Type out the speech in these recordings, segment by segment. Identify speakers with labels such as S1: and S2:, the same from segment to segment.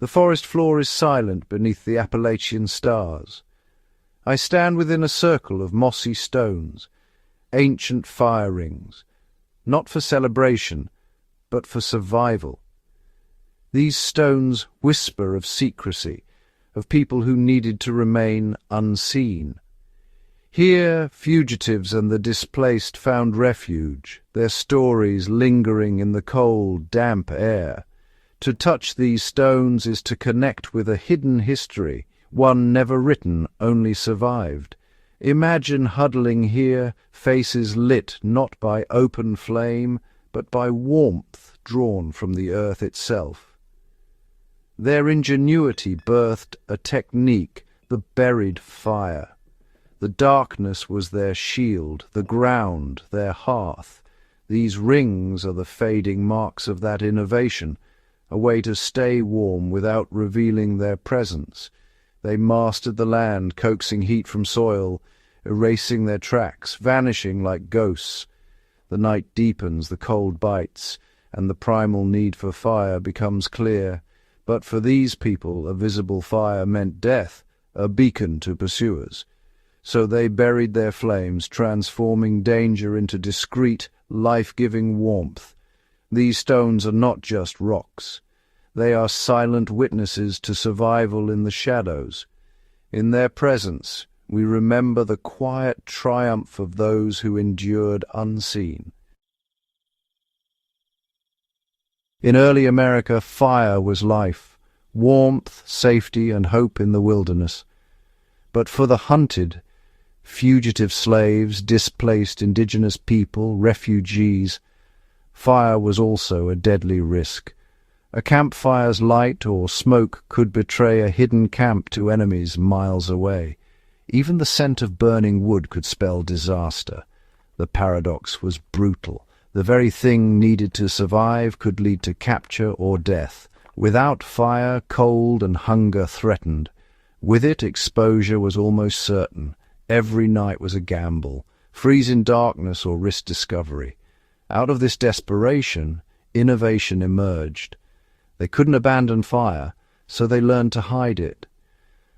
S1: The forest floor is silent beneath the Appalachian stars. I stand within a circle of mossy stones, ancient fire rings, not for celebration, but for survival. These stones whisper of secrecy, of people who needed to remain unseen. Here, fugitives and the displaced found refuge, their stories lingering in the cold, damp air. To touch these stones is to connect with a hidden history, one never written, only survived. Imagine huddling here, faces lit not by open flame, but by warmth drawn from the earth itself. Their ingenuity birthed a technique, the buried fire. The darkness was their shield, the ground their hearth. These rings are the fading marks of that innovation, a way to stay warm without revealing their presence. They mastered the land, coaxing heat from soil, erasing their tracks, vanishing like ghosts. The night deepens, the cold bites, and the primal need for fire becomes clear. But for these people, a visible fire meant death, a beacon to pursuers. So they buried their flames, transforming danger into discreet, life-giving warmth. These stones are not just rocks. They are silent witnesses to survival in the shadows. In their presence, we remember the quiet triumph of those who endured unseen. In early America, fire was life, warmth, safety, and hope in the wilderness. But for the hunted, fugitive slaves, displaced indigenous people, refugees, fire was also a deadly risk. A campfire's light or smoke could betray a hidden camp to enemies miles away. Even the scent of burning wood could spell disaster. The paradox was brutal. The very thing needed to survive could lead to capture or death. Without fire, cold and hunger threatened. With it, exposure was almost certain. Every night was a gamble. Freeze in darkness or risk discovery. Out of this desperation, innovation emerged. They couldn't abandon fire, so they learned to hide it.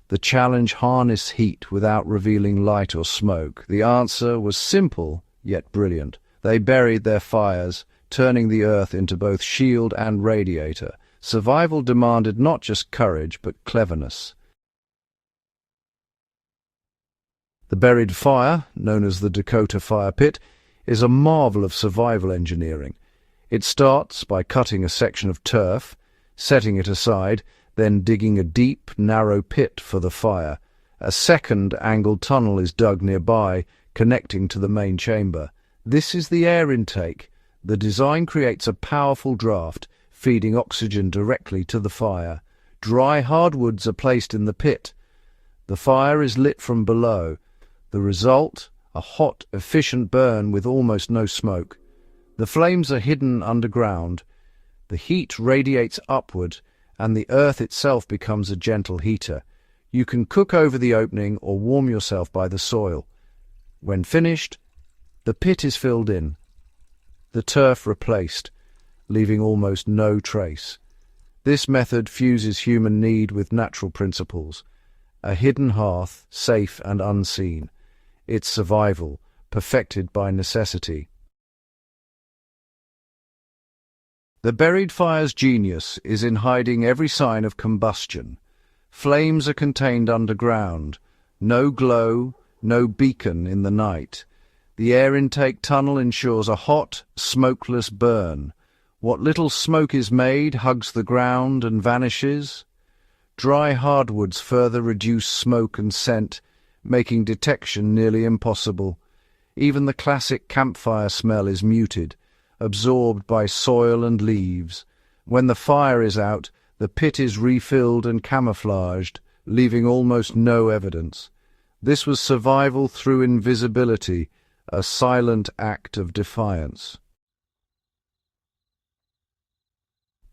S1: The challenge harnessed heat without revealing light or smoke. The answer was simple, yet brilliant. They buried their fires, turning the earth into both shield and radiator. Survival demanded not just courage, but cleverness. The buried fire, known as the Dakota Fire Pit, is a marvel of survival engineering. It starts by cutting a section of turf, setting it aside, then digging a deep, narrow pit for the fire. A second angled tunnel is dug nearby, connecting to the main chamber. This is the air intake. The design creates a powerful draft, feeding oxygen directly to the fire. Dry hardwoods are placed in the pit. The fire is lit from below. The result, a hot, efficient burn with almost no smoke. The flames are hidden underground. The heat radiates upward, and the earth itself becomes a gentle heater. You can cook over the opening or warm yourself by the soil. When finished, the pit is filled in, the turf replaced, leaving almost no trace. This method fuses human need with natural principles. A hidden hearth, safe and unseen. Its survival, perfected by necessity. The buried fire's genius is in hiding every sign of combustion. Flames are contained underground. No glow, no beacon in the night. The air intake tunnel ensures a hot, smokeless burn. What little smoke is made hugs the ground and vanishes. Dry hardwoods further reduce smoke and scent, making detection nearly impossible. Even the classic campfire smell is muted, absorbed by soil and leaves. When the fire is out, the pit is refilled and camouflaged, leaving almost no evidence. This was survival through invisibility, a silent act of defiance.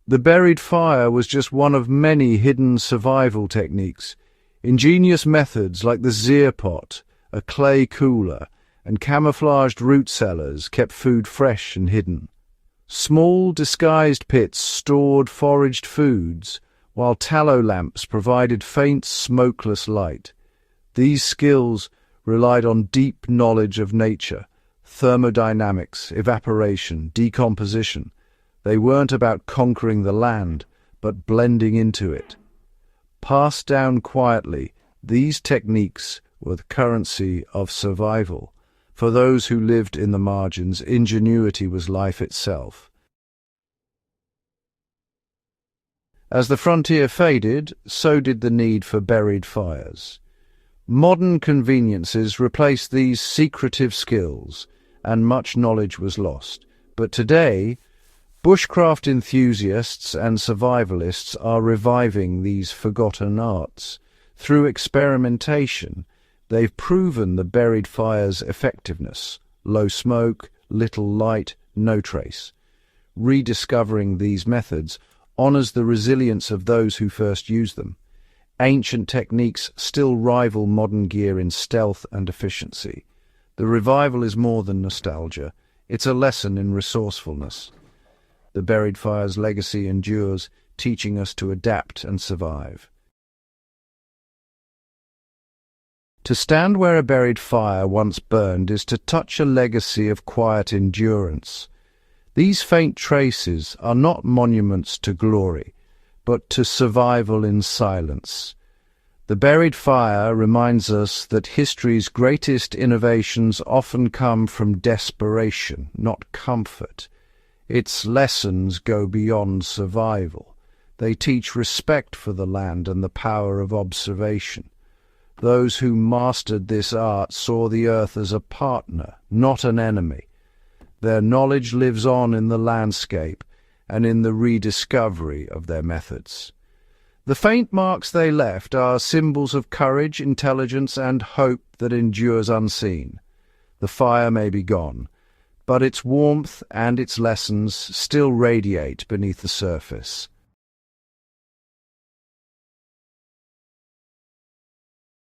S1: The buried fire was just one of many hidden survival techniques. Ingenious methods like the zeer pot, a clay cooler, and camouflaged root cellars kept food fresh and hidden. Small, disguised pits stored foraged foods, while tallow lamps provided faint, smokeless light. These skills relied on deep knowledge of nature, thermodynamics, evaporation, decomposition. They weren't about conquering the land, but blending into it. Passed down quietly, these techniques were the currency of survival. For those who lived in the margins, ingenuity was life itself. As the frontier faded, so did the need for buried fires. Modern conveniences replaced these secretive skills, and much knowledge was lost. But today, bushcraft enthusiasts and survivalists are reviving these forgotten arts. Through experimentation, they've proven the buried fire's effectiveness. Low smoke, little light, no trace. Rediscovering these methods honors the resilience of those who first used them. Ancient techniques still rival modern gear in stealth and efficiency. The revival is more than nostalgia. It's a lesson in resourcefulness. The buried fire's legacy endures, teaching us to adapt and survive. To stand where a buried fire once burned is to touch a legacy of quiet endurance. These faint traces are not monuments to glory, but to survival in silence. The buried fire reminds us that history's greatest innovations often come from desperation, not comfort. Its lessons go beyond survival. They teach respect for the land and the power of observation. Those who mastered this art saw the earth as a partner, not an enemy. Their knowledge lives on in the landscape and in the rediscovery of their methods. The faint marks they left are symbols of courage, intelligence, and hope that endures unseen. The fire may be gone, but its warmth and its lessons still radiate beneath the surface.